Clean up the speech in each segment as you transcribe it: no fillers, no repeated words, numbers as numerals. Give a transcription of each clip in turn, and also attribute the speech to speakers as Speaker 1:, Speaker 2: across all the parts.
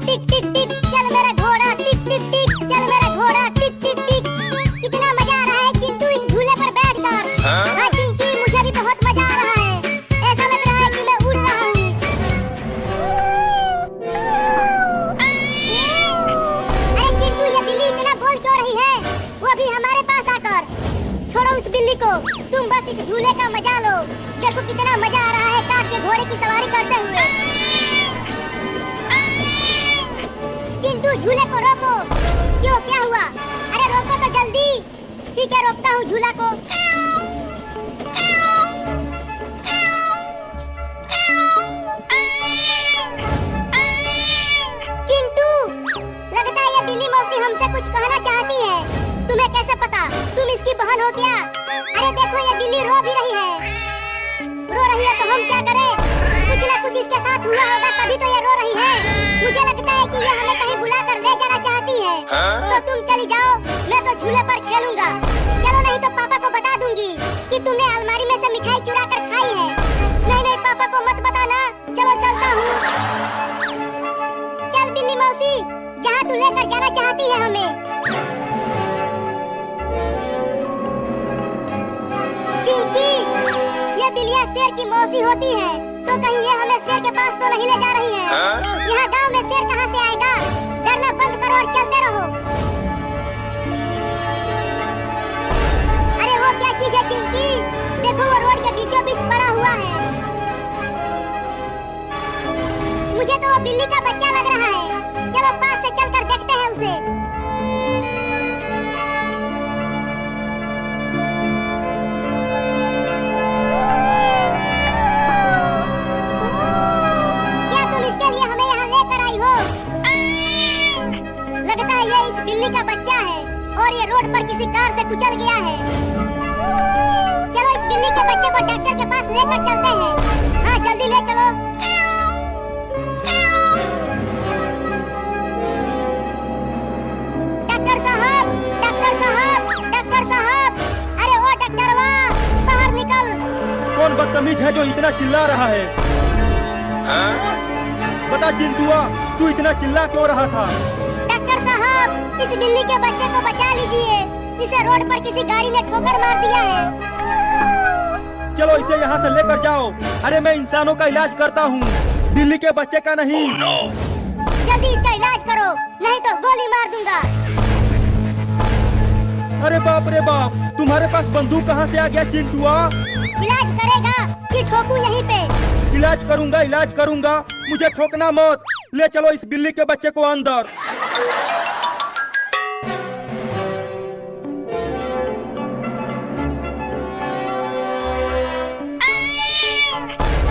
Speaker 1: टिक टिक टिक चल मेरा घोड़ा, टिक टिक टिक चल मेरा घोड़ा, टिक टिक टिक। कितना मजा आ रहा है चिंटू इस झूले पर बैठकर। हाँ चिंकी, मुझे भी बहुत मजा आ रहा है। ऐसा लग रहा है कि मैं उड़ रहा हूँ। अरे चिंटू, ये बिल्ली इतना बोल क्यों रही है? वो भी हमारे पास आकर। छोड़ो उस बिल्ली को, तुम बस इस झूले का मजा लो। देखो कितना मजा आ रहा है काठ के घोड़े की सवारी करते हुए। चिंटू, झूले को रोको। क्यों, क्या हुआ? अरे रोको तो जल्दी। ठीक है, रोकता हूँ झूला को। चिंटू, लगता है ये बिल्ली मौसी हमसे कुछ कहना चाहती है। तुम्हें कैसे पता? तुम इसकी बहन हो क्या? अरे देखो, ये बिल्ली रो भी रही है। रो रही है तो हम क्या करें? कुछ ना कुछ इसके साथ हुआ होगा, तभी तो ये रो रही है। मुझे लगता है कि ये हमें कहीं बुलाकर ले जाना चाहती है। तो तुम चली जाओ, मैं तो झूले पर खेलूंगा। चलो, नहीं तो पापा को बता दूंगी कि तुमने अलमारी में से मिठाई चुरा कर खाई है। नहीं नहीं, पापा को मत बताना। चलो चलता हूँ। चल बिल्ली मौसी, जहाँ तू लेकर जाना चाहती है हमें। चिंकी, ये बिल्लियाँ शेर की मौसी होती है, तो कहीं ये हमें शेर के पास तो नहीं ले जा रही है। यहाँ गांव में शेर कहाँ से आएगा? डरना बंद करो और चलते रहो। अरे वो क्या चीज है चिंकी? देखो, वो रोड के बीचों बीच पड़ा हुआ है। मुझे तो वो बिल्ली का बच्चा लग रहा है। चलो पास से चलकर देखते हैं उसे। बिल्ली का बच्चा है और ये रोड पर किसी कार से कुचल गया है। चलो इस बिल्ली के बच्चे को डॉक्टर के पास लेकर चलते हैं। हाँ जल्दी ले चलो। डॉक्टर साहब, डॉक्टर साहब, डॉक्टर साहब। अरे ओ डॉक्टरवा, बाहर निकल।
Speaker 2: कौन बदतमीज है जो इतना चिल्ला रहा है? बता चिंटुआ, तू इतना चिल्ला क्यों रहा था?
Speaker 1: डॉक्टर साहब, इस बिल्ली के बच्चे को बचा लीजिए। इसे रोड पर किसी गाड़ी ने ठोकर मार दिया है।
Speaker 2: चलो इसे यहाँ से लेकर जाओ। अरे मैं इंसानों का इलाज करता हूँ, बिल्ली के बच्चे का नहीं।
Speaker 1: जल्दी इसका इलाज करो, नहीं तो गोली मार दूंगा।
Speaker 2: अरे बाप रे बाप, तुम्हारे पास बंदूक कहाँ से आ गया चिंटुआ?
Speaker 1: इलाज करेगा कि ठोकूं यहीं पे?
Speaker 2: इलाज करूंगा, इलाज करूंगा। मुझे ठोकना मत। ले चलो इस बिल्ली के बच्चे को अंदर।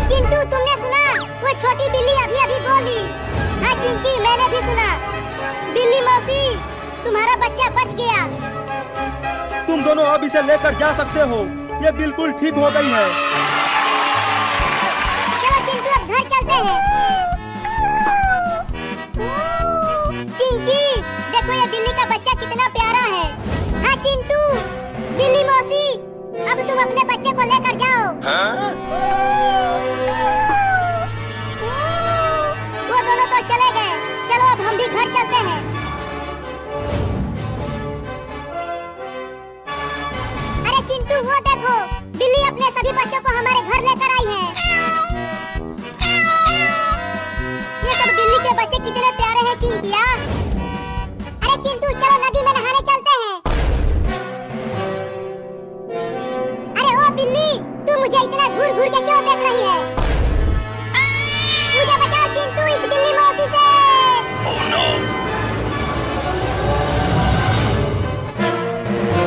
Speaker 1: चिंटू, तुमने सुना? वो छोटी बिल्ली अभी अभी बोली। हाँ चिंकी, मैंने भी सुना। बिल्ली मौसी, तुम्हारा बच्चा बच गया।
Speaker 2: तुम दोनों अब इसे लेकर जा सकते हो। ये बिल्कुल ठीक हो गई है।
Speaker 1: चलो चिंटू, अब घर चलते हैं। चिंकी, देखो ये बिल्ली का बच्चा कितना प्यारा है। हाँ चिंटू, बिल्ली मौसी, अब तुम अपने बच्चे को लेकर जाओ। वो दोनों तो चले गए। चलो अब हम भी घर चलते हैं। अरे चिंटू, वो देखो, बिल्ली अपने सभी बच्चों को हमारे घर लेकर आई है। ये सब बिल्ली के बच्चे कितने प्यारे हैं चिंकिया। अरे चिंटू, चलो नदी में नहाने चलते हैं। अरे ओ बिल्ली, तू मुझे इतना घूर घूर के क्यों देख रही है? मुझे बचाओ चिंटू इस बिल्ली मौसी से।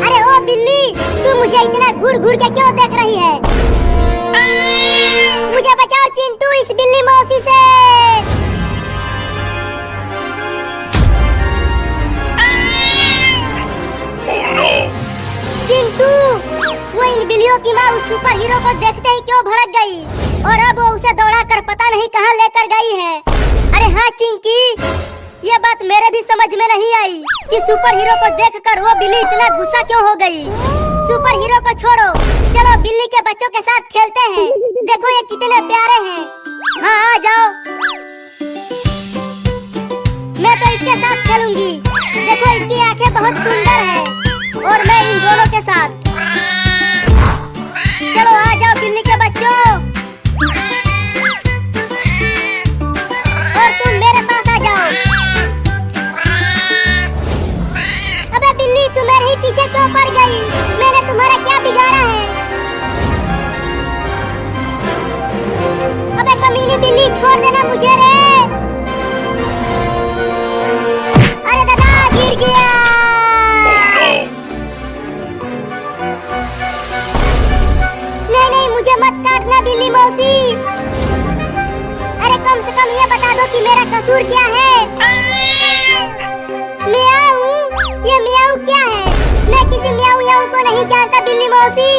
Speaker 1: अरे ओ बिल्ली, तू मुझे इतना घूर घूर के क्यों देख रही है? मुझे बचाओ चिंटू इस बिल्ली मौसी से। चिंटू, वो इन बिल्लियों की माँ उस सुपर हीरो को देखते ही क्यों भड़क गई और अब वो उसे दौड़ाकर पता नहीं कहाँ लेकर गई है। अरे हाँ चिंकी, ये बात मेरे भी समझ में नहीं आई कि सुपर हीरो को देखकर वो बिल्ली इतना गुस्सा क्यों हो गई। सुपर हीरो को छोड़ो, चलो बिल्ली के बच्चों के साथ खेलते हैं। देखो ये कितने प्यारे हैं। हाँ आ जाओ। मैं तो इसके साथ खेलूंगी। देखो इसकी आंखें बहुत सुंदर है और मैं इन दोनों के साथ। चलो आ जाओ बिल्ली के बच्चों, और तुम मेरे पास आ जाओ। अबे बिल्ली, तुम मेरे ही पीछे क्यों पड़ गई? मैंने तुम्हारा क्या बिगाड़ा है? अबे कमीनी बिल्ली, छोड़ देना मुझे रे। अरे दादा, गिर गया। नहीं, मुझे मत काटना बिल्ली मौसी। अरे कम से कम ये बता दो कि मेरा कसूर क्या है। मियाऊ, ये मियाऊ क्या है? मैं किसी मियाऊ याऊ को नहीं जानता बिल्ली मौसी।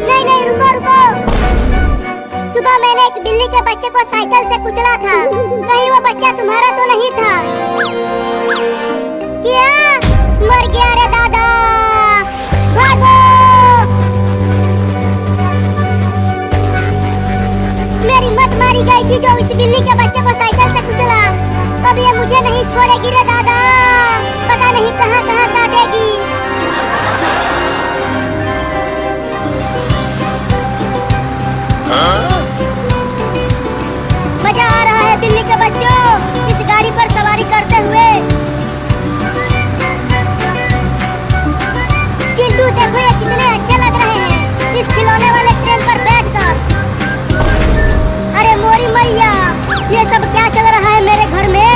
Speaker 1: नहीं, रुको। सुबह मैंने एक बिल्ली के बच्चे को साइकिल से कुचला था। कहीं वो बच्चा तुम्हारा तो नहीं था? क्या? मर गया रे दादा, भागो। मेरी मत मारी गई थी जो इस बिल्ली के बच्चे को साइकिल से कुचला। अब ये मुझे नहीं छोड़ेगी रे दादा, पता नहीं कहाँ काटेगी। मजा आ रहा है बिल्ली के बच्चों इस गाड़ी पर सवारी करते हुए। चिंटू देखो, ये कितने अच्छे लग रहे हैं इस खिलौने वाले ट्रेन पर बैठकर। अरे मोरी मैया, ये सब क्या चल रहा है मेरे घर में?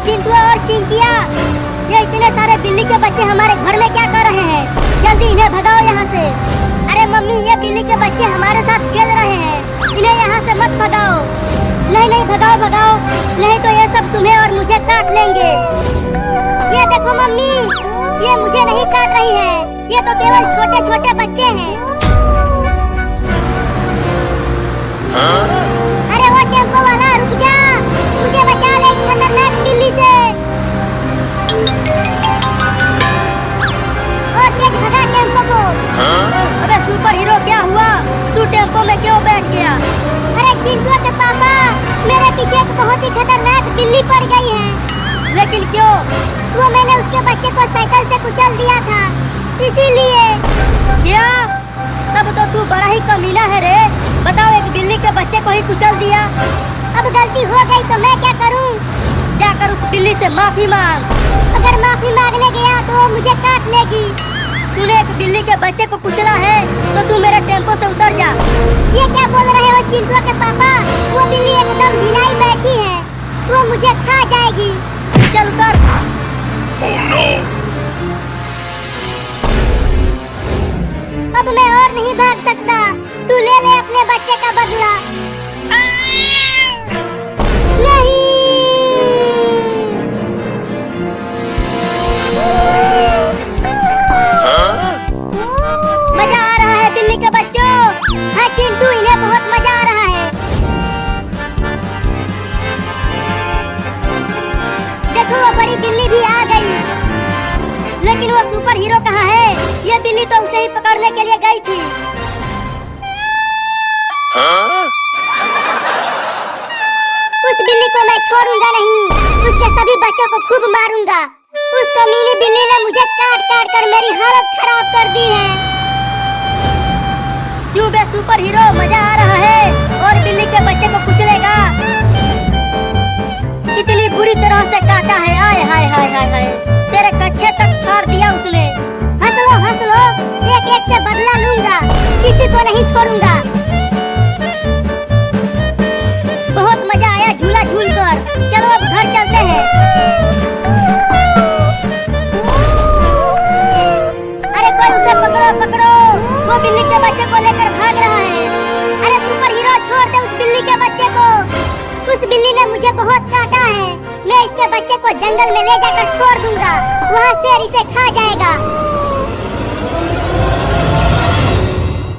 Speaker 1: चिंटू और चिंकिया, ये इतने सारे बिल्ली के बच्चे हमारे घर में क्या कर रहे हैं? जल्दी इन्हें भगाओ यहाँ से। अरे मम्मी, ये बिल्ली के बच्चे हमारे साथ खेल रहे हैं, इन्हें यहाँ से मत भगाओ। नहीं, भगाओ, नहीं तो ये सब तुम्हें और मुझे काट लेंगे। ये देखो मम्मी, ये मुझे नहीं काट रही है, ये तो केवल छोटे छोटे बच्चे हैं। अरे वो टेम्पो वाला, रुक जा, मुझे बचा ले इस खतरनाक बिल्ली से। और तेज भगा टेम्पो को। अबे सुपर हीरो, क्या हुआ? तू टेम्पो में क्यों बैठ गया? अरे चिंटू के पापा, मेरे पीछे एक बहुत ही खतरनाक बिल्ली पड़ गई है। लेकिन क्यों? वो मैंने उसके बच्चे को साइकिल से कुचल दिया था, इसीलिए। क्या? तब तो तू बड़ा ही कमीना है रे। बताओ, एक बिल्ली के बच्चे को ही कुचल दिया। अब गलती हो गई तो मैं क्या करूं? जाकर उस बिल्ली से माफी मांग। अगर माफी मांगने गया तो वो मुझे काट लेगी। तूने एक बिल्ली के बच्चे को कुचला है तो तू मेरे टेम्पो से उतर जा। ये क्या बोल रहे हो चिंटू के पापा? वो बिल्ली एकदम भिनाई बैठी है, वो मुझे खा जाएगी। चल उतर। Oh, no. अब मैं और नहीं भाग सकता, तू ले ले अपने बच्चे का बदला। नहीं। मजा आ रहा है बिल्ली के बच्चों। हाँ चिंटू, इन्हें बहुत मजा आ रहा है। देखो वो बड़ी बिल्ली भी आ गई, लेकिन वो सुपर हीरो कहाँ है? ये बिल्ली तो उसे ही पकड़ने के लिए गई थी। उस बिल्ली को मैं छोड़ूंगा नहीं, उसके सभी बच्चों को खूब मारूंगा। उस कमीनी बिल्ली ने मुझे काट कर मेरी हालत खराब कर दी है। क्यों बे सुपर हीरो, मजा आ रहा है और बिल्ली के बच्चे को कुचलेगा? कितनी बुरी तरह से काटा है। आय हाय हाय हाय हाय, तेरे कच्छे तक फाड़ दिया उसने। हंस लो, एक एक से बदला लूंगा, किसी को नहीं छोड़ूंगा। बहुत मजा आया झूला झूल कर। चलो अब घर चलते हैं। अरे कोई उसे पकड़ो, वो बिल्ली के बच्चे को लेकर भाग रहा है। अरे सुपर हीरो, छोड़ दे उस बिल्ली के बच्चे को। उस बिल्ली ने मुझे बहुत काटा है, मैं इसके बच्चे को जंगल में ले जाकर छोड़ दूंगा, वहाँ शेर इसे खा जाएगा।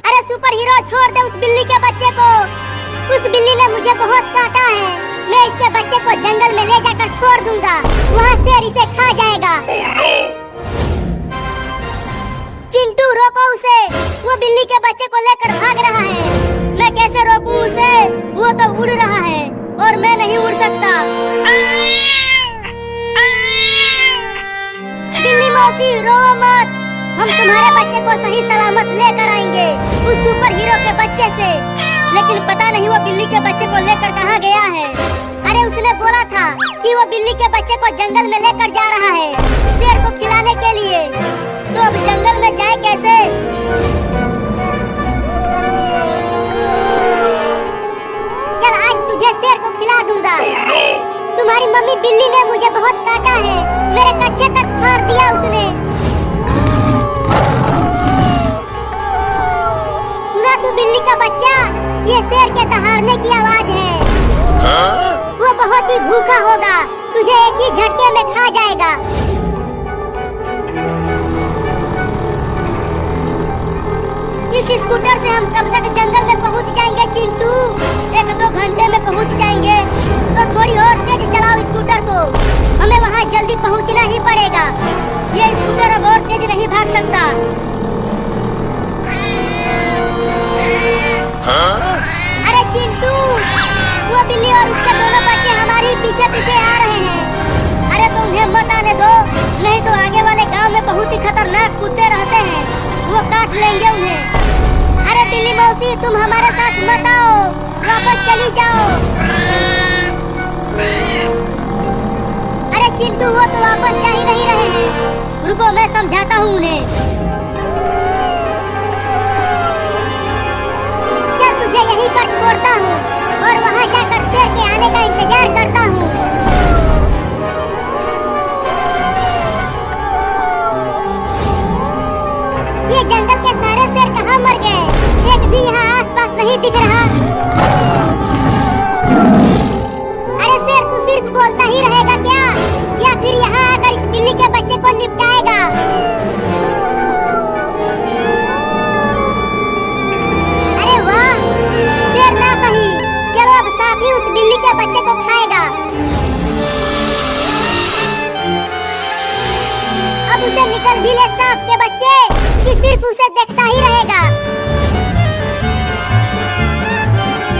Speaker 1: अरे सुपर हीरो, छोड़ दे उस बिल्ली के बच्चे को। उस बिल्ली ने मुझे बहुत काटा है, मैं इसके बच्चे को जंगल में ले जाकर छोड़ दूंगा, वहाँ शेर इसे खा जाएगा। चिंटू, रोको उसे, वो बिल्ली के बच्चे को लेकर भाग रहा है। मैं कैसे रोकूं उसे? नहीं उड़ सकता। बिल्ली मौसी रो मत, हम तुम्हारे बच्चे को सही सलामत लेकर आएंगे उस सुपर हीरो के बच्चे से। लेकिन पता नहीं वो बिल्ली के बच्चे को लेकर कहाँ गया है। अरे उसने बोला था कि वो बिल्ली के बच्चे को जंगल में लेकर जा रहा है शेर को खिलाने के लिए। तो अब जंगल में जाए कैसे? चल आज तुझे शेर को खिला दूंगा। तुम्हारी मम्मी बिल्ली ने मुझे बहुत काटा है, मेरे कच्चे तक फाड़ दिया उसने। सुना तू बिल्ली का बच्चा, ये शेर के दहाड़ने की आवाज है। वो बहुत ही भूखा होगा, तुझे एक ही झटके में खा जाएगा। इस स्कूटर से हम कब तक जंगल में पहुंच जाएंगे चिंटू? 1-2 घंटे में पहुंच जाएंगे। तो थोड़ी और तेज चलाओ स्कूटर को, हमें वहां जल्दी पहुंचना ही पड़ेगा। ये स्कूटर अब और तेज नहीं भाग सकता। अरे चिंटू, वो बिल्ली और उसके दोनों बच्चे हमारे पीछे पीछे आ रहे हैं। अरे तुम उन्हें मत आने दो, नहीं तो आगे वाले गांव में बहुत ही खतरनाक कुत्ते रहते हैं, वो काट लेंगे उन्हें। अरे बिल्ली मौसी तुम हमारे साथ मत आओ, वापस चली जाओ। अरे चिंटू वो तो वापस जा ही नहीं रहे हैं, रुको मैं समझाता हूँ उन्हें। चल तुझे यहीं पर छोड़ता हूँ और वहाँ जाकर शेर के आने का इंतजार करता हूँ। ये जंगल के सारे शेर कहाँ मर गए? एक भी यहाँ आसपास नहीं दिख रहा। अरे शेर तू सिर्फ बोलता ही रहेगा क्या, या फिर यहाँ आकर इस बिल्ली के बच्चे को निपटाएगा? अरे वाह, शेर ना सही, चलो अब सांप ही उस बिल्ली के बच्चे को खाएगा। अब उसे निकल भी ले सांप के बच्चे, कि सिर्फ उसे देखता ही रहेगा।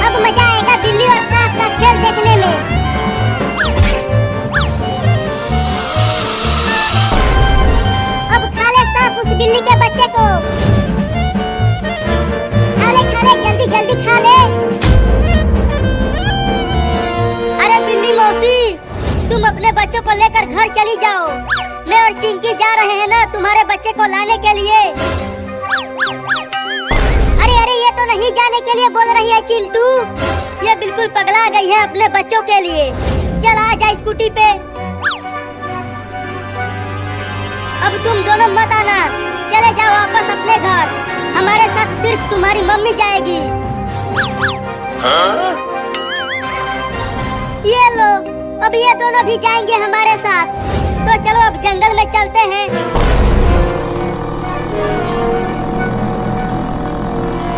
Speaker 1: अब मजा आएगा बिल्ली और सांप का खेल देखने में। अब खा ले सांप उस बिल्ली के बच्चे को, खा ले जल्दी जल्दी खा ले। अरे बिल्ली मौसी तुम अपने बच्चों को लेकर घर चली जाओ, मैं और चिंकी जा रहे हैं ना तुम्हारे बच्चे को लाने के लिए। अरे अरे ये तो नहीं जाने के लिए बोल रही है चिंटू, ये बिल्कुल पगला गई है अपने बच्चों के लिए। चल आ जा स्कूटी पे। अब तुम दोनों मत आना, चले जाओ वापस अपने घर, हमारे साथ सिर्फ तुम्हारी मम्मी जाएगी। ये लो, अब ये दोनों भी जाएंगे हमारे साथ। तो चलो अब जंगल में चलते हैं।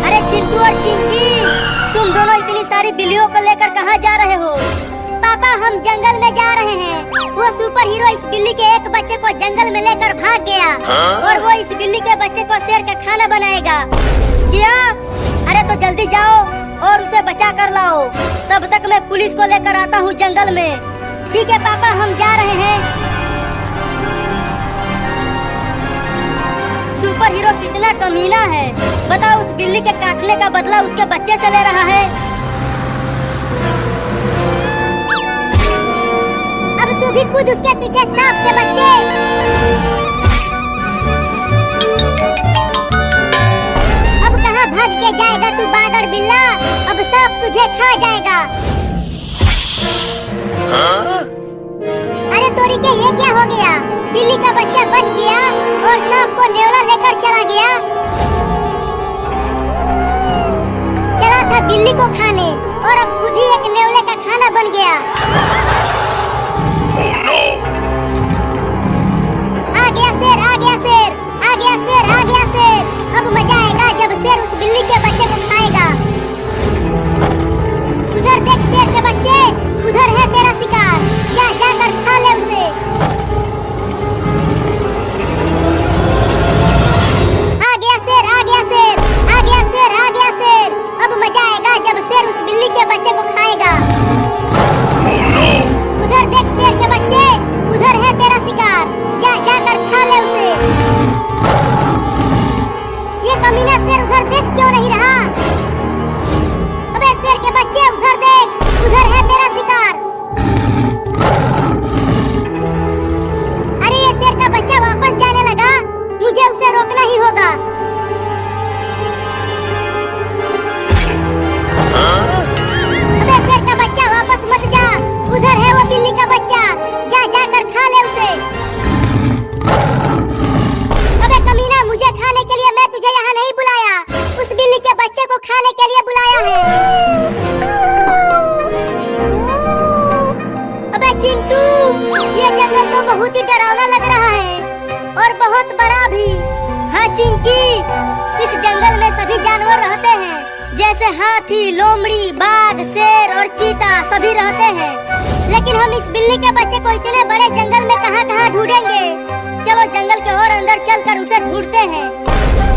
Speaker 1: अरे चिंटू और चिंकी, तुम दोनों इतनी सारी बिल्लियों को लेकर कहाँ जा रहे हो? पापा हम जंगल में जा रहे हैं, वो सुपर हीरो इस बिल्ली के एक बच्चे को जंगल में लेकर भाग गया और वो इस बिल्ली के बच्चे को शेर का खाना बनाएगा। क्या? अरे तो जल्दी जाओ और उसे बचा कर लाओ, तब तक मैं पुलिस को लेकर आता हूँ जंगल में। ठीक है पापा हम जा रहे हैं। सुपर हीरो कितना कमीना है, बताओ उस बिल्ली के काटने का बदला उसके बच्चे से ले रहा है। अब तू भी कूद उसके पीछे सांप के बच्चे। अब कहाँ भाग के जाएगा तू बागड़ बिल्ला, अब सांप तुझे खा जाएगा। अरे तोरी के ये क्या हो गया? बिल्ली का बच्चा बच गया और सांप को नेवला लेकर चला गया। चला था बिल्ली को खाने और अब खुद ही एक नेवले का खाना बन गया। आ गया शेर, आ गया शेर, आ गया शेर, आ गया शेर। अब मजा आएगा जब शेर उस बिल्ली के बच्चे को खाएगा। उधर देख शेर के बच्चे, उधर है तेरा शिकार, जा जाकर खा ले उसे। आ गया शेर, आ गया शेर, आ गया शेर, आ गया शेर। अब मजा आएगा जब शेर उस बिल्ली के बच्चे को खाएगा। गया है। अबे चिंटू, ये जंगल तो बहुत ही डरावना लग रहा है और बहुत बड़ा भी। हाँ चिंकी, इस जंगल में सभी जानवर रहते हैं, जैसे हाथी, लोमड़ी, बाघ, शेर और चीता सभी रहते हैं। लेकिन हम इस बिल्ली के बच्चे को इतने बड़े जंगल में कहाँ ढूंढेंगे? चलो जंगल के और अंदर चलकर उसे ढूंढते हैं।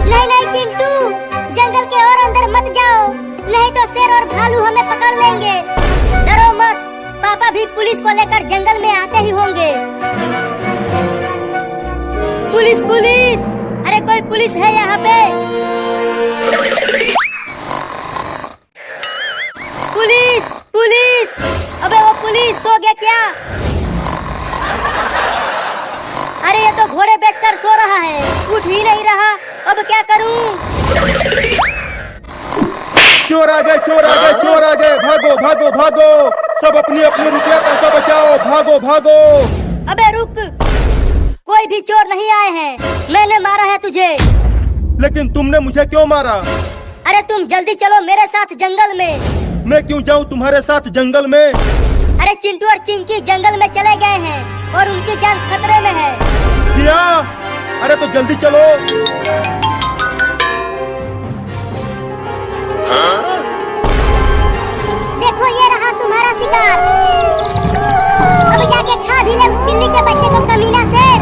Speaker 1: नहीं नहीं चिंटू, जंगल के और अंदर मत जाओ, नहीं तो शेर और भालू हमें पकड़ लेंगे। डरो मत, पापा भी पुलिस को लेकर जंगल में आते ही होंगे। पुलिस पुलिस, अरे कोई पुलिस है यहाँ पे? पुलिस पुलिस, अबे वो पुलिस सो गया क्या? अरे ये तो घोड़े बेचकर सो रहा है, उठ ही नहीं रहा। अब क्या करूं?
Speaker 2: चोर आ गए, चोर आ गए, चोर आ गए! भागो भागो भागो, सब अपनी अपनी रुपया पैसा बचाओ, भागो भागो!
Speaker 1: अबे रुक, कोई भी चोर नहीं आए हैं, मैंने मारा है तुझे।
Speaker 2: लेकिन तुमने मुझे क्यों मारा?
Speaker 1: अरे तुम जल्दी चलो मेरे साथ जंगल में।
Speaker 2: मैं क्यों जाऊं तुम्हारे साथ जंगल में?
Speaker 1: अरे चिंटू और चिंकी जंगल में चले गए हैं और उनकी जान खतरे में है।
Speaker 2: क्या? अरे तो जल्दी चलो।
Speaker 1: देखो ये रहा तुम्हारा शिकार, अब जाके खा भी ले उस बिल्ली के बच्चे को, कमीना शेर।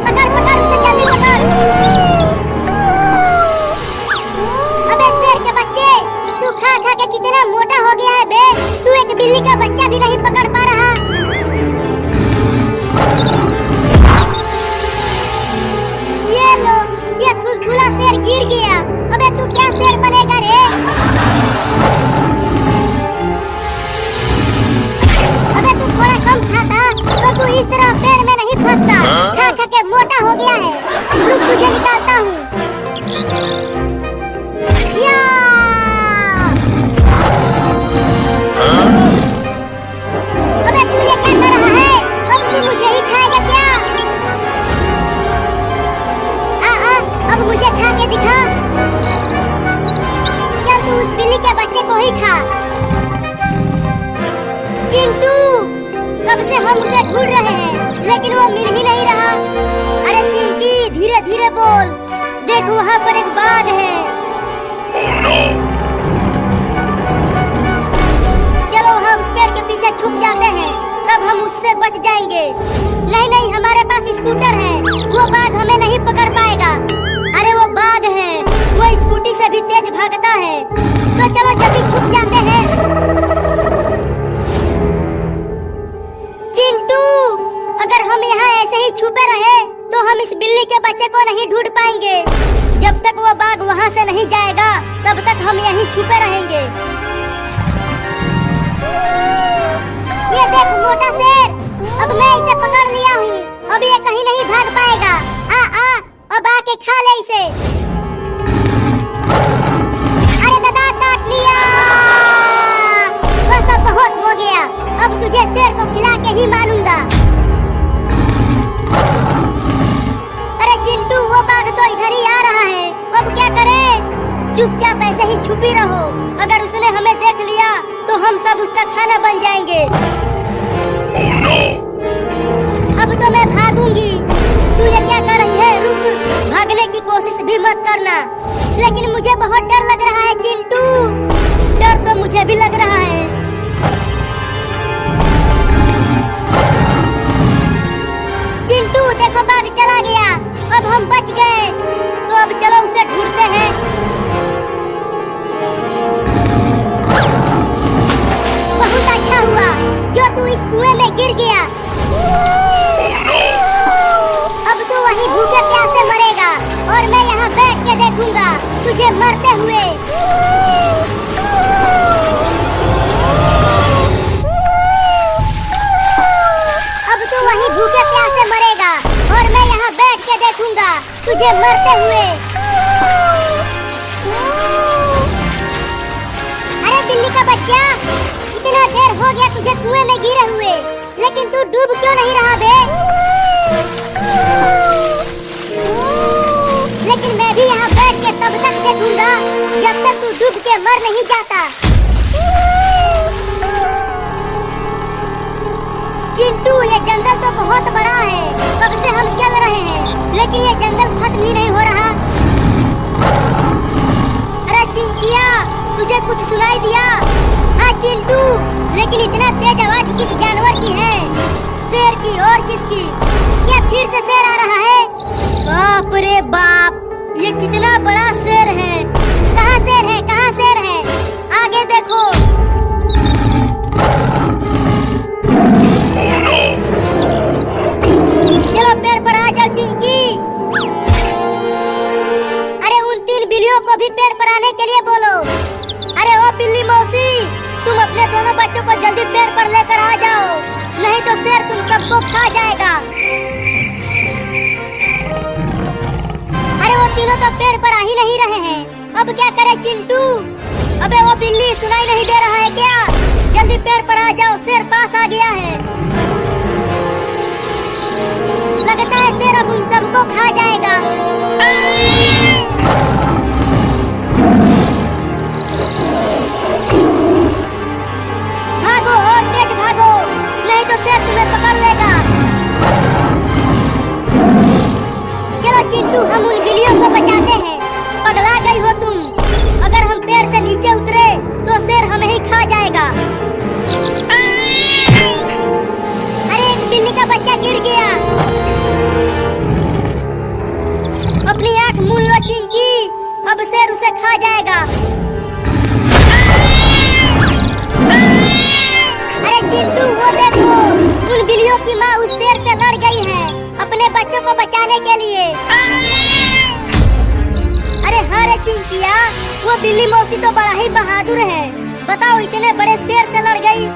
Speaker 1: पकड़ पकड़ उसे, जल्दी पकड़। अबे शेर के बच्चे, तू खा खा के कितना मोटा हो गया है बे, तू एक बिल्ली का बच्चा भी नहीं पकड़ पा रहा। ये लो, ये थुलथुला शेर गिर गया। अबे तू क्या शेर बनेगा रे? अबे तू थोड़ा कम खाता तो तू इस तरह पेड़ में नहीं फंसता। खा खा के मोटा हो गया है, रुक तुझे निकालता हूँ। या! अबे तू ये क्या कर रहा है? अब तू मुझे ही खाएगा क्या? अब मुझे खा के दिखा। चल तू उस बिल्ली के बच्चे को ही खा। चिंटू, कब से हम उसे ढूंढ रहे हैं लेकिन वो मिल ही नहीं रहा। अरे चिंकी धीरे धीरे बोल, देख वहाँ पर एक बाघ है। चलो वहाँ उस पेड़ के पीछे छुप जाते हैं, तब हम उससे बच जाएंगे। नहीं नहीं, हमारे पास स्कूटर है, वो बाघ हमें नहीं पकड़ पाएगा। अरे वो बाघ है, वो स्कूटी से भी तेज भागता है। तो चलो जल्दी छुप जाते हैं। चिंटू, अगर हम यहाँ ऐसे ही छुपे रहे तो हम इस बिल्ली के बच्चे को नहीं ढूंढ पाएंगे। जब तक वो बाघ वहाँ से नहीं जाएगा तब तक हम यहीं छुपे रहेंगे। ये देख मोटा शेर, अब मैं इसे पकड़ लिया हूँ, अब ये कहीं नहीं भाग पाएगा। अब आके खा ले इसे। अरे दादा काट लिया, बस अब बहुत हो गया, अब तुझे शेर को खिला के ही मारूंगा। अरे चिंटू, वो बाघ तो इधर ही आ रहा है, अब क्या करें? चुपचाप ऐसे ही छुपी रहो, अगर उसने हमें देख लिया तो हम सब उसका खाना बन जाएंगे। अब तो मैं भागूंगी। तू ये क्या कर रही है? रुक, भागने की कोशिश भी मत करना। लेकिन मुझे बहुत डर लग रहा है चिंटू, डर तो मुझे भी लग रहा है। चिंटू देखो बाघ चला गया, अब हम बच गए। तो अब चलो उसे ढूंढते हैं। बहुत अच्छा हुआ जो तू इस कुएं में गिर गया। अब तू वहीं भूखे प्यासे मरेगा और मैं यहाँ बैठ के देखूंगा तुझे मरते हुए। अब तू वहीं भूखे प्यासे मरेगा और मैं यहाँ बैठ के देखूंगा तुझे मरते हुए। अरे बिल्ली का बच्चा, इतना देर हो गया तुझे कुएं में गिरे हुए, लेकिन तू डूब क्यों नहीं रहा बे? जब तक तू डूब के मर नहीं जाता। चिंटू, ये जंगल तो बहुत बड़ा है, कब से हम चल रहे हैं, लेकिन ये जंगल खत्म ही नहीं हो रहा। अरे चिंकिया, तुझे कुछ सुनाई दिया? हाँ चिंटू, लेकिन इतना तेज आवाज किस जानवर की है? शेर की और किसकी? क्या फिर से शेर आ रहा है? बाप रे बाप, ये कितना बड़ा शेर है। कहाँ शेर है, कहाँ शेर है? आगे देखो। चलो पेड़ पर आ जाओ चिंकी। अरे उन 3 बिल्लियों को भी पेड़ पर आने के लिए बोलो। अरे ओ बिल्ली मौसी, तुम अपने दोनों बच्चों को जल्दी पेड़ पर लेकर आ जाओ, नहीं तो शेर तुम सबको खा जाएगा। अरे वो तीनों तो पेड़ पर आ ही नहीं रहे हैं, अब क्या करे चिंटू? अबे वो बिल्ली, सुनाई नहीं दे रहा है क्या? जल्दी पेड़ पर आ जाओ, शेर पास आ गया है। लगता है शेर अब उन सबको खा जाएगा। भागो और तेज भागो, नहीं तो शेर तुम्हें पकड़ लेगा। चलो चिंटू, हम उन बिल्लियों को बचाते हैं। पगला गई हो तुम? अगर हम पेड़ से नीचे उतरे तो शेर हमें ही खा जाएगा। अरे एक बिल्ली का बच्चा गिर गया। अपनी आँख मूंद लो चिंकी, अब शेर उसे खा जाएगा। अरे चिंटू, वो देखो, उन बिल्लियों की माँ उस शेर से लड़ गई है अपने बच्चों को बचाने के लिए। अरे हाँ रे चिंकिया, वो बिल्ली मौसी तो बड़ा ही बहादुर है। बताओ, इतने बड़े शेर से लड़ गई।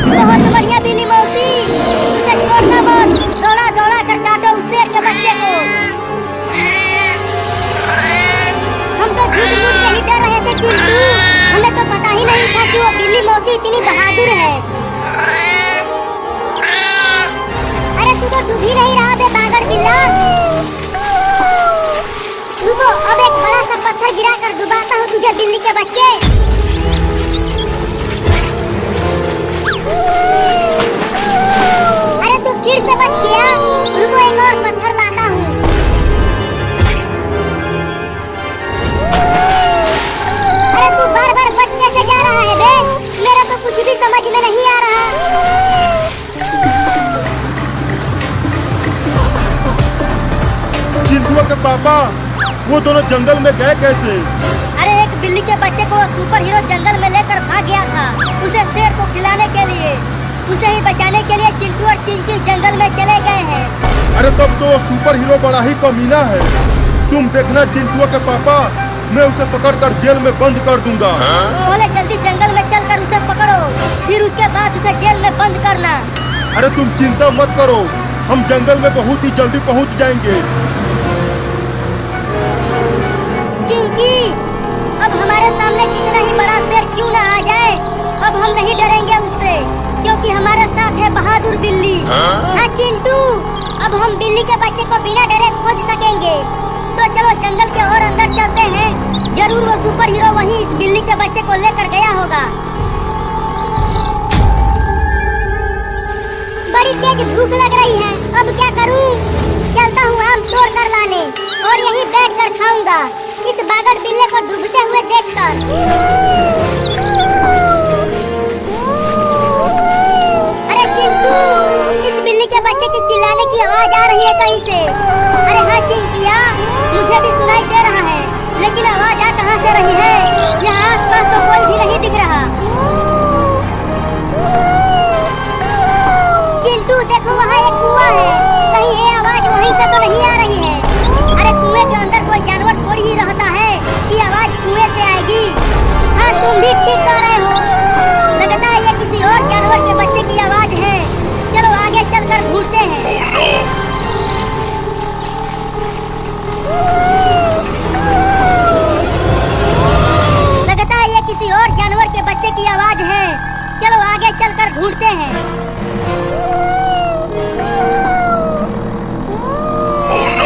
Speaker 1: बहुत बढ़िया बिल्ली मौसी, उसे छोड़ना मत, दौड़ा दौड़ा कर काटो उस शेर के बच्चे को। हम तो झूठ मूठ के ही डर रहे थे चिंटू, हमें तो पता ही नहीं था कि वो बिल्ली मौसी इतनी बहादुर है। अरे तू तो डूब ही नहीं रहा बे बागड़ बिल्ला। रुको, अब एक बड़ा सा पत्थर गिरा कर डुबाता हूँ तुझे बिल्ली के बच्चे। अरे तू फिर से बच गया। रुको, एक और पत्थर लाता हूँ। अरे तू बार बार बच कैसे जा रहा है बे? मेरा तो कुछ भी समझ में नहीं आ रहा।
Speaker 2: चिंटू के पापा, वो दोनों जंगल में गए कैसे?
Speaker 1: अरे एक बिल्ली के बच्चे को सुपर हीरो जंगल में लेकर भाग गया था, उसे शेर को खिलाने के लिए। उसे ही बचाने के लिए चिंटू और चिंकी जंगल में चले गए हैं।
Speaker 2: अरे तब तो सुपर हीरो बड़ा ही कमीना है। तुम देखना चिंटू के पापा, मैं उसे पकड़कर जेल में बंद कर दूंगा।
Speaker 1: बोले जल्दी जंगल में चलकर उसे पकड़ो, फिर उसके बाद उसे जेल में बंद करना।
Speaker 2: अरे तुम चिंता मत करो, हम जंगल में बहुत ही जल्दी पहुंच जाएंगे।
Speaker 1: चिंकी, अब हमारे सामने कितना ही बड़ा शेर क्यों ना आ जाए, अब हम नहीं डरेंगे उससे, क्योंकि हमारे साथ है बहादुर बिल्ली। हाँ चिंटू, अब हम बिल्ली के बच्चे को बिना डरे खोज सकेंगे। तो चलो जंगल के और अंदर चलते हैं, जरूर वो सुपर हीरो वहीं इस बिल्ली के बच्चे को लेकर गया होगा। बड़ी तेज भूख लग रही है, अब क्या करूं? चलता हूँ आम तोड़ कर लाने और यहीं बैठ कर खाऊंगा, इस बागड़ बिल्ले को डूबते हुए देखकर। अरे चिंटू, इस बिल्ली के बच्चे की चिल्लाने की आवाज आ रही है कहीं से। अरे हाँ चिंकिया, मुझे भी सुनाई दे रहा है, लेकिन आवाज आ कहाँ से रही है? यहाँ आसपास तो कोई भी नहीं दिख रहा। चिंटू देखो, वहाँ एक कुआं है, कहीं ये आवाज वहीं से तो नहीं आ रही है? अरे कुएं के अंदर कोई जानवर थोड़ी ही रहता है कि आवाज कुएं से आएगी। हाँ तुम भी ठीक कह रहे हो, लगता है ये किसी और जानवर के बच्चे की आवाज है। चलो आगे चलकर ढूंढते हैं। लगता है ये किसी और जानवर के बच्चे की आवाज है। चलो आगे चलकर ढूंढते हैं।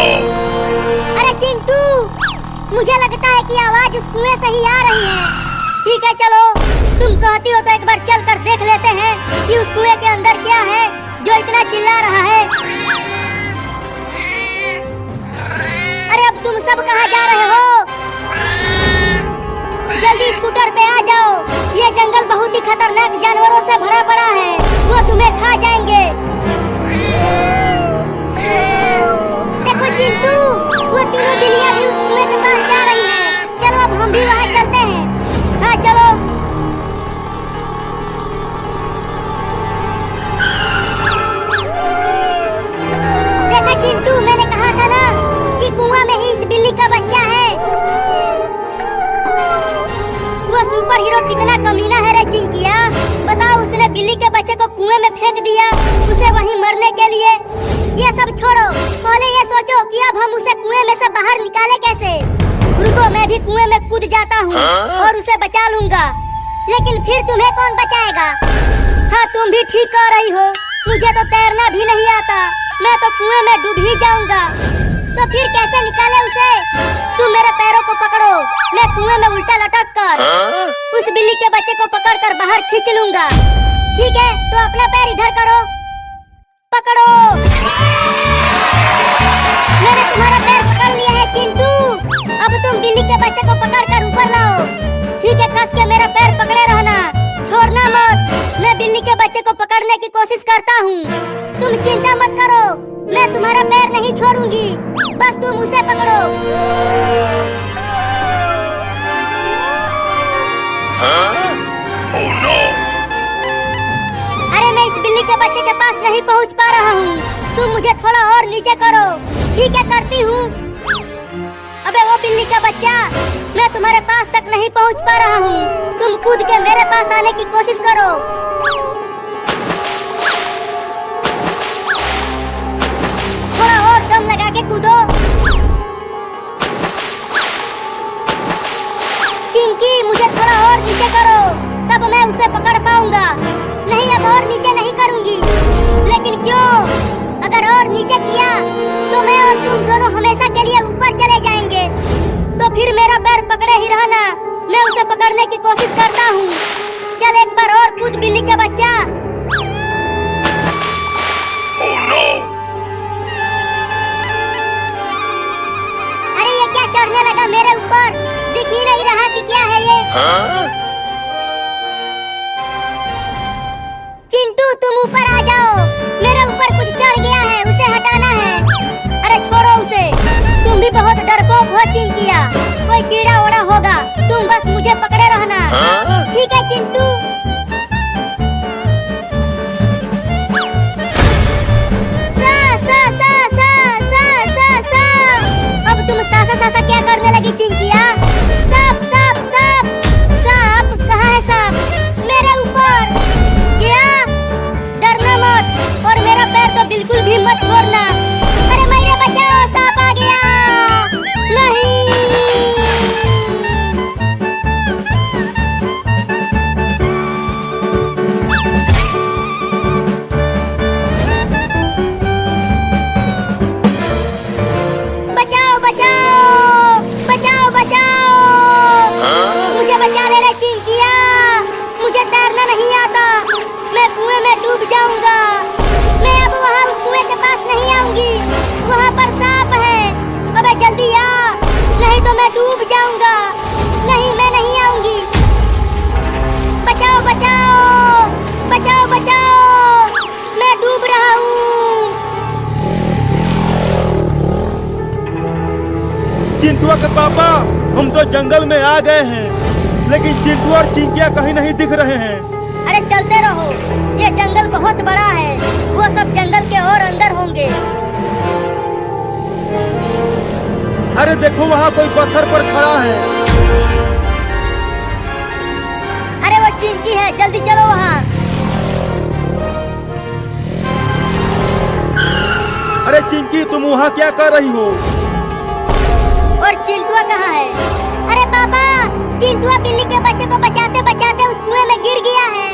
Speaker 1: अरे चिंटू, मुझे लगता है कि आवाज उस कुएं से ही आ रही है। ठीक है चलो, तुम कहती हो तो एक बार चल कर देख लेते हैं कि उस कुएं के अंदर क्या है जो इतना चिल्ला रहा है। अरे अब तुम सब कहाँ जा रहे हो? जल्दी स्कूटर पे आ जाओ। ये जंगल बहुत ही खतरनाक जानवरों से भरा पड़ा है, वो तुम्हें खा जाएंगे। देखो चिंटू, वो तीनों बिल्लियां भी उस कुएं के पास जा रही हैं। चलो अब हम भी वहाँ चलते हैं। हाँ चलो। देखा चिंटू, मैंने कहा था ना कि कुआं में ही इस बिल्ली का बच्चा है। वो सुपर हीरो कितना कमीना है रे चिंकिया। बताओ, उसने बिल्ली के बच्चे को कुएं में फेंक दिया, उसे वहीं मरने के लिए। ये सब छोड़ो, पहले ये सोचो कि अब हम उसे कुएं में से बाहर निकाले कैसे। रुको, मैं भी कुएं में कूद जाता हूँ और उसे बचा लूंगा। लेकिन फिर तुम्हें कौन बचाएगा? हाँ, तुम भी ठीक कह रही हो, मुझे तो तैरना भी नहीं आता, मैं तो कुएं में डूब ही जाऊंगा। तो फिर कैसे निकाले उसे? तुम मेरे पैरों को पकड़ो, मैं कुएं में उल्टा लटक कर उस बिल्ली के बच्चे को पकड़ कर बाहर खींच लूंगा। ठीक है, तो अपना पैर इधर करो, पकड़ो। मैंने तुम्हारा पैर पकड़ लिया है चिंटू। अब तुम बिल्ली के बच्चे को पकड़ कर ऊपर लाओ। ठीक है, कस के मेरा पैर पकड़े रहना, छोड़ना मत। मैं बिल्ली के बच्चे को पकड़ने की कोशिश करता हूँ, तुम चिंता मत करो, मैं तुम्हारा पैर नहीं छोड़ूंगी, बस तुम उसे पकड़ो।
Speaker 3: Oh no!
Speaker 1: अरे मैं इस बिल्ली के बच्चे के पास नहीं पहुंच पा रहा हूँ, तुम मुझे थोड़ा और नीचे करो। ठीक है, करती हूँ। अबे वो बिल्ली का बच्चा, मैं तुम्हारे पास तक नहीं पहुंच पा रहा हूँ, तुम कूद के मेरे पास आने की कोशिश करो। थोड़ा और दम लगा के कूदो। चिंकी, मुझे थोड़ा और नीचे करो, तब मैं उसे पकड़ पाऊंगा। नहीं, अब और नीचे नहीं करूंगी। लेकिन क्यों? अगर और नीचे किया तो मैं और तुम दोनों हमेशा के लिए ऊपर चले जाएंगे। तो फिर मेरा पैर पकड़े ही रहना, मैं उसे पकड़ने की कोशिश करता हूँ। चल एक बार और कूद बिल्ली का बच्चा।
Speaker 3: Oh no!
Speaker 1: अरे ये क्या चढ़ने लगा मेरे ऊपर, दिख ही नहीं रहा कि क्या है ये। चिंटू, तुम ऊपर आ जाओ, मेरे ऊपर कुछ चढ़ गया है, उसे हटाना है। अरे छोड़ो उसे, तुम भी बहुत डरपोक हो चिंकिया, कोई कीड़ा ओड़ा होगा, तुम बस मुझे पकड़े रहना। ठीक है चिंटू। सा सा सा सा सा सा सा। अब तुम सासा सासा क्या करने लगी चिंकिया? सांप सांप सांप सांप, कहाँ है सांप? मेरे ऊपर। क्या? डरना मत और मेरा पैर तो बिल्कुल भी मत छोड़ना। अरे मेरे बचाओ, सांप आ गया। नहीं। बचाओ बचाओ बचाओ बचाओ, मुझे बचा ले रे चिंकिया, मुझे तैरना नहीं आता, मैं कुएं में डूब जाऊंगा। मैं अब वहाँ उस कुएं के पास नहीं आऊंगी, वहाँ पर सांप है। अबे जल्दी आ, नहीं तो मैं डूब जाऊंगा। नहीं, मैं नहीं आऊंगी। बचाओ बचाओ बचाओ बचाओ, मैं डूब रहा हूँ।
Speaker 2: चिंटुआ के पापा, हम तो जंगल में आ गए हैं, लेकिन चिंटू और चिंकिया कहीं नहीं दिख रहे हैं।
Speaker 1: अरे चलते रहो, ये जंगल बहुत बड़ा है, वो सब जंगल के और अंदर होंगे।
Speaker 2: अरे देखो, वहाँ कोई पत्थर पर खड़ा है।
Speaker 1: अरे वो चिंकी है, जल्दी चलो वहाँ।
Speaker 2: अरे चिंकी, तुम वहाँ क्या कर रही हो?
Speaker 1: और चिंटुआ कहाँ है? अरे पापा, चिंटुआ बिल्ली के बच्चे को बचाते बचाते उस कुएं में गिर गया है।